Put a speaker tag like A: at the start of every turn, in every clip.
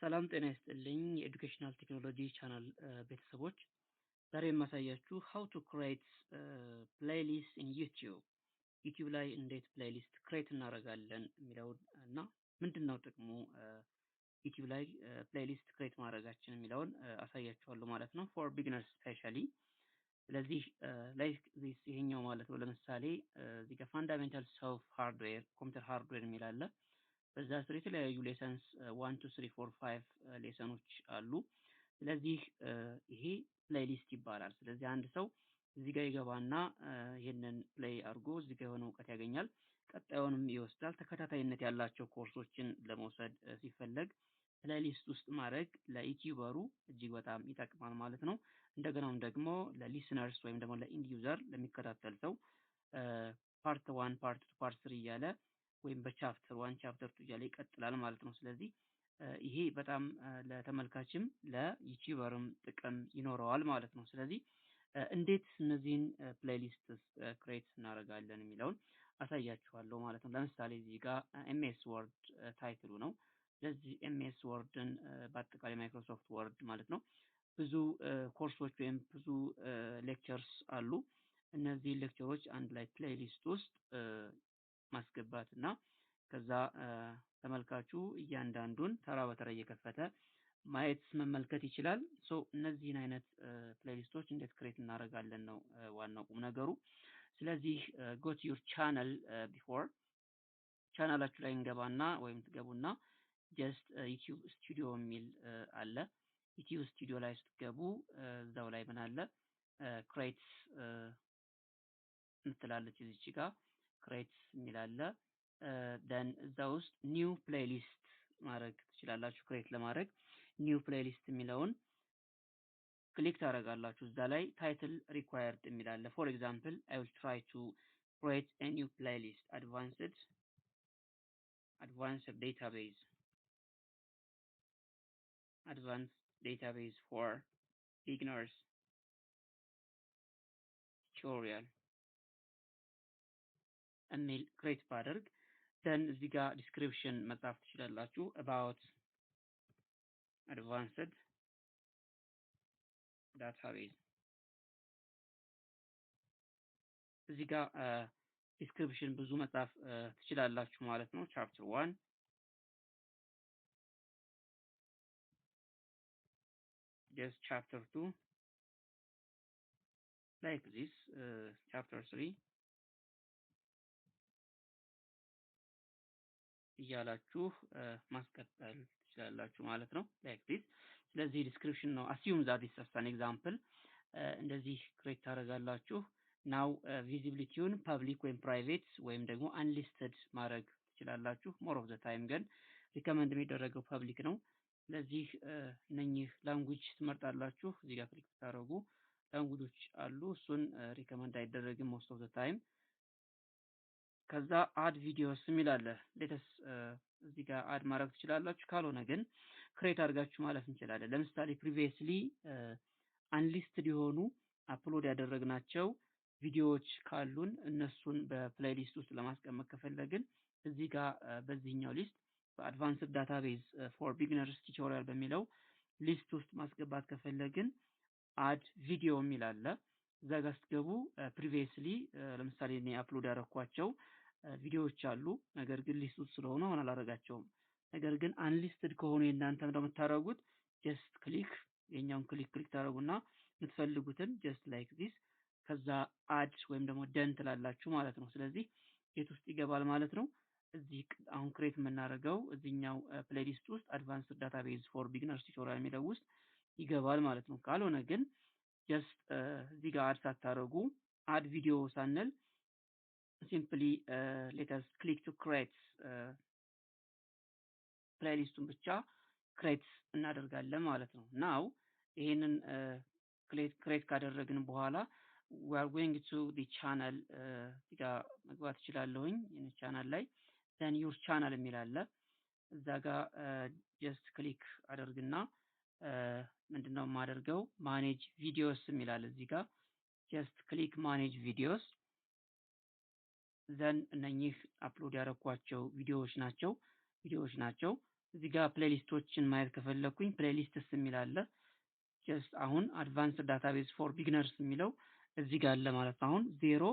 A: ሰላም ጤና ይስጥልኝ የኤዱኬሽናል ቴክኖሎጂ ቻናል ቤተሰቦች ዛሬ የማሳያችሁ how to create playlist in YouTube ላይ እንዴት ፕሌሊስት ክሬት እናደርጋለን የሚለውን እና ምንድነው ጥቅሙ YouTube ላይ ፕሌሊስት ክሬት ማድረጋችን የሚለውን አሳያችኋለሁ ማለት ነው for beginners especially ስለዚህ ላይክ ዚስ ይሄኛው ማለት ነው ለምሳሌ እዚህ ጋር fundamentals of hardware ኮምፒውተር ሃርድዌር የሚል አለ በዛ ስር የተለያዩ ሌሰንስ 1 2 3 4 5 ሌሰኖች አሉ ስለዚህ ይሄ ፕሌሊስት ይባላል ስለዚህ አንድ ሰው እዚህ ጋር ይገባና ይሄንን ፕሌይ አድርጎ እዚህ ጋር የሆነ እውቀት ያገኛል ቀጣዩንም ይወስዳል ተከታታይነት ያላቸው ኮርሶችን ለመውሰድ ሲፈልግ ፕሌሊስት ውስጥ ማድረግ ለዩቲዩበሩ እጅግ በጣም ይጠቅማል ማለት ነው እንደገናም ደግሞ ለሊስነርስ ወይም ደግሞ ለኢንድ ዩዘር ለሚከታተል ሰው ፓርት 1 ፓርት 2 ፓርት 3 እያለ ወይም በቻፕተር 1 ቻፕተር 2 እያለ ይቀጥላል ማለት ነው ስለዚህ ይሄ በጣም ለተመልካችም ለዩቲዩበርም ጥቅም ይኖረዋል ማለት ነው ስለዚህ እንዴት እነዚህን ፕሌሊስትስ ክሬት እናደርጋለን የሚለውን አሳያችኋለሁ ማለት ነው ለምሳሌ እዚህ ጋር ኤምኤስ ወርድ ታይትሉ ነው ስለዚህ ኤምኤስ ወርድን በአጠቃላይ ማይክሮሶፍት ወርድ ማለት ነው ብዙ ኮርሶች ወይም ብዙ ሌክቸርስ አሉ እነዚህ ሌክቸሮች አንድ ላይ ፕሌሊስት ውስጥ ማስገባት እና ከዛ ተመልካቹ እያንዳንዱን ተራ በተራ እየከፈተ ማየት መመልከት ይችላል ሶ እነዚህን አይነት ፕሌሊስቶች እንዴት ክሬት እናደርጋለን ነው ዋናው ቁም ነገሩ ስለዚህ go to your channel before ቻናላችሁ ላይ እንገባና ወይም ትገቡና just YouTube studio የሚል አለ YouTube studio ላይ ስትገቡ እዛው ላይ ምን አለ create እንትላለች እዚች ጋር create የሚል አለ then እዛ ውስጥ new playlist ማድረግ ትችላላችሁ ክሬት ለማድረግ new playlist የሚለውን ክሊክ ታደርጋላችሁ እዛ ላይ title required የሚል አለ for example I will try to create a new playlist advanced database for beginners tutorial የሚል ክሬት ባደርግ then እዚህ ጋር ዲስክሪፕሽን መጻፍ ትችላላችሁ about advanced database እዚህ ጋር ዲስክሪፕሽን ብዙ መጻፍ ትችላላችሁ ማለት ነው chapter 1 just chapter 2 like this chapter 3 እያላችሁ ማስቀጠል ትችላላችሁ ማለት ነው like this ስለዚህ ዲስክሪፕሽን ነው assume that this is an example እንደዚህ ክሬት ታደርጋላችሁ now visibilityውን ፐብሊክ ወይም ፕራይቬት ወይም ደግሞ unlisted ማድረግ ትችላላችሁ more of the time ግን ሪከመንድ የሚደረገው ፐብሊክ ነው ስለዚህ እነኚህ ላንጉዌጅ ትመርጣላችሁ እዚህ ጋር ክሊክ ታደርጉ ላንጉጆች አሉ እሱን ሪከመንድ አይደረግም most of the time ከዛ አድ ቪዲዮስ የሚላለ ሌተስ እዚህ ጋር አድ ማድረግ ትችላላችሁ ካልሆነ ግን ክሬት አድርጋችሁ ማለት እንችላለን ለምሳሌ previously unlisted የሆኑ አፕሎድ ያደረግናቸው ቪዲዮዎች ካሉን እነሱን በፕሌሊስት ውስጥ ለማስቀመጥ ከፈለግን እዚህ ጋር በዚህኛው ሊስት በአድቫንስድ ዳታቤዝ ፎር ቢግነርስ ቱቶሪያል በሚለው ሊስት ውስጥ ማስገባት ከፈለግን አድ ቪዲዮ የሚል አለ እዛ ጋር ስትገቡ previously ለምሳሌ እኔ አፕሎድ ያደረኳቸው ቪዲዮዎች አሉ ነገር ግን ሊስት ውስጥ ስለሆነ አሁን አላረጋቸውም ነገር ግን አንሊስትድ ከሆነ እናንተ እንደምታረጉት just ክሊክ የኛውን ክሊክ ታረጉና የምትፈልጉትን just like this ከዛ አድ ወይም ደግሞ ደን ትላላችሁ ማለት ነው ስለዚህ የት ውስጥ ይገባል ማለት ነው እዚህ አሁን ክሬት የምናደርገው እዚህኛው ፕሌሊስት ውስጥ አድቫንስድ ዳታቤዝ ፎር ቢግነርስ ቱቶሪያል የሚለው ውስጥ ይገባል ማለት ነው ካልሆነ ግን just እዚህ ጋር አድ ሳታረጉ አድ ቪዲዮ ሳንል simply let us click to create ፕሌሊስቱን ብቻ ክሬት እናደርጋለን ማለት ነው now ይሄንን ክሬት ካደረግን በኋላ we are going to the channel እዚጋ መግባት ይችላልሁኝ የኔ ቻናል ላይ then your channel የሚል አለ እዛ ጋር just ክሊክ አደርግና ምንድነው የማደርገው manage videos የሚል አለ እዚህ ጋር just click manage videos then እነኚህ አፕሎድ ያደረኳቸው ቪዲዮዎች ናቸው እዚህ ጋር ፕሌሊስቶችን ማየት ከፈለኩኝ ፕሌሊስትስ የሚል አለ። ጀስት አሁን አድቫንስድ ዳታቤዝ ፎር ቢግነርስ የሚለው እዚህ ጋር አለ ማለት ነው። አሁን ዜሮ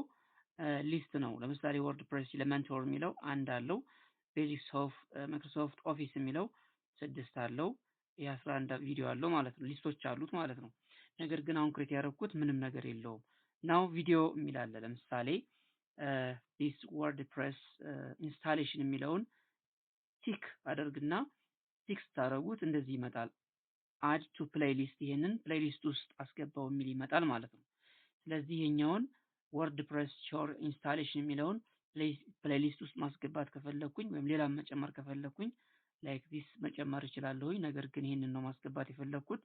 A: ሊስት ነው። ለምሳሌ ወርድፕሬስ ኤሌመንቶር የሚለው አንድ አለው። ቤዚክስ ኦፍ ማይክሮሶፍት ኦፊስ የሚለው 6 አለው። የ11 ቪዲዮ አለው ማለት ነው። ሊስቶች አሉት ማለት ነው። ነገር ግን አሁን ክሬት ያደረኩት ምንም ነገር የለውም። ናው ቪዲዮ የሚል አለ። ለምሳሌ ዲስ ወርድፕሬስ ኢንስታሌሽን የሚለውን ቲክ አደርግና ቲክ ስታደርጉት እንደዚህ ይመጣል። አድ ቱ ፕሌሊስት ይሄንን ፕሌሊስት ውስጥ አስገባው የሚል ይመጣል ማለት ነው። ስለዚህ ይሄኛውን ወርድፕሬስ ሾር ኢንስታሌሽን የሚለውን ፕሌሊስት ውስጥ ማስገባት ከፈለኩኝ ወይም ሌላ መጨመር ከፈለኩኝ ላይክ ዲስ መጨመር እችላለሁኝ። ነገር ግን ይሄንን ነው ማስገባት የፈለኩት።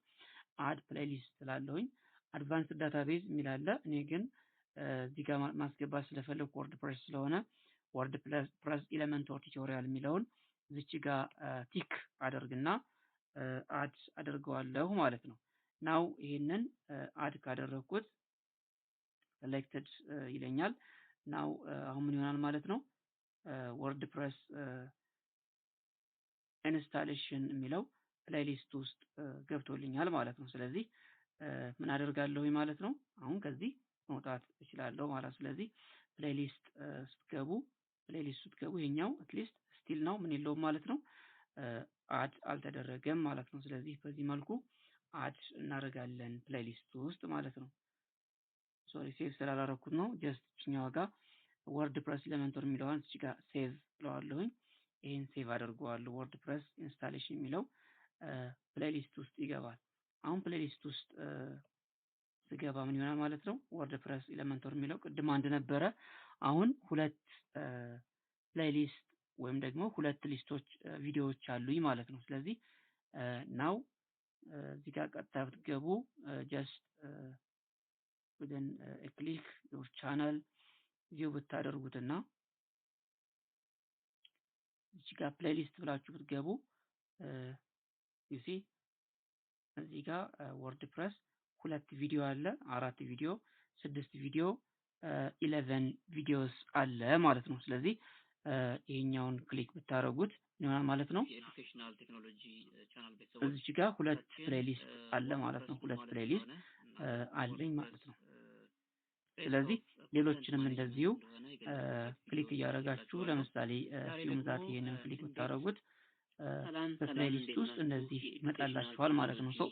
A: አድ ፕሌሊስት ስላለሁኝ አድቫንስድ ዳታቤዝ የሚል አለ። እኔ ግን እዚህ ጋር ማስገባት ስለፈለኩ ወርድፕሬስ ስለሆነ ወርድፕሬስ ኤሌመንቶር ቱቶሪያል የሚለውን እዚች ጋር ቲክ አደርግና አድ አደርገዋለሁ ማለት ነው። ናው ይሄንን አድ ካደረኩት selected ይለኛል። ናው አሁን ምን ይሆናል ማለት ነው? ወርድፕሬስ ኢንስታሌሽን የሚለው ፕሌሊስት ውስጥ ገብቶልኛል ማለት ነው። ስለዚህ ምን አደርጋለሁ ማለት ነው? አሁን ከዚህ መውጣት እችላለሁ ማለት ነው። ስለዚህ ፕሌሊስት ስትገቡ ይሄኛው አትሊስት ስቲል ነው ምን የለውም ማለት ነው። አድ አልተደረገም ማለት ነው። ስለዚህ በዚህ መልኩ አድ እናደርጋለን ፕሌሊስት ውስጥ ማለት ነው። ሶሪ ሴቭ ስላላረኩት ነው። ጀስት እኛው ጋር ወርድፕሬስ ኤሌመንቶር የሚለውን እዚህ ጋር ሴቭ ብለዋለሁኝ። ይሄን ሴቭ አድርገዋለሁ። ወርድፕሬስ ኢንስታሌሽን የሚለው ፕሌሊስት ውስጥ ይገባል። አሁን ፕሌሊስት ውስጥ ስገባ ምን ይሆናል ማለት ነው? ወርድፕሬስ ኤሌመንቶር የሚለው ቅድም አንድ ነበረ። አሁን ሁለት ፕሌሊስት ወይም ደግሞ ሁለት ሊስቶች ቪዲዮዎች አሉኝ ማለት ነው። ስለዚህ ናው እዚህ ጋር ቀጥታ ብትገቡ ጀስት within a click your channel ቪው ብታደርጉትና እዚህ ጋር ፕሌሊስት ብላችሁ ብትገቡ you see እዚህ ጋር ወርድፕሬስ ሁለት ቪዲዮ አለ፣ 4 ቪዲዮ፣ 6 ቪዲዮ 11 ቪዲዮስ አለ ማለት ነው። ስለዚህ ይሄኛውን ክሊክ ብታደርጉት ይሆናል ማለት ነው።
B: የኤዱኬሽናል ቴክኖሎጂ ቻናል ቤተሰቦች
A: እዚህ ጋር ሁለት ፕሌሊስት አለ ማለት ነው። ሁለት ፕሌሊስት አለኝ ማለት ነው። ስለዚህ ሌሎችንም እንደዚሁ ክሊክ እያደረጋችሁ ለምሳሌ ፊልምዛት ይሄንን ክሊክ ብታደርጉት በፕሌሊስት ውስጥ እንደዚህ ይመጣላችኋል ማለት ነው። ሶ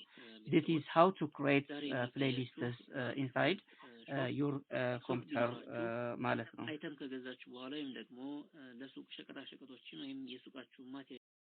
A: this is how to create playlists inside your computer ማለት ነው።
B: አይተም ከገዛችሁ በኋላ ወይም ደግሞ ለሱቅ ሸቀጣ ሸቀጦችን ወይም የሱቃችሁ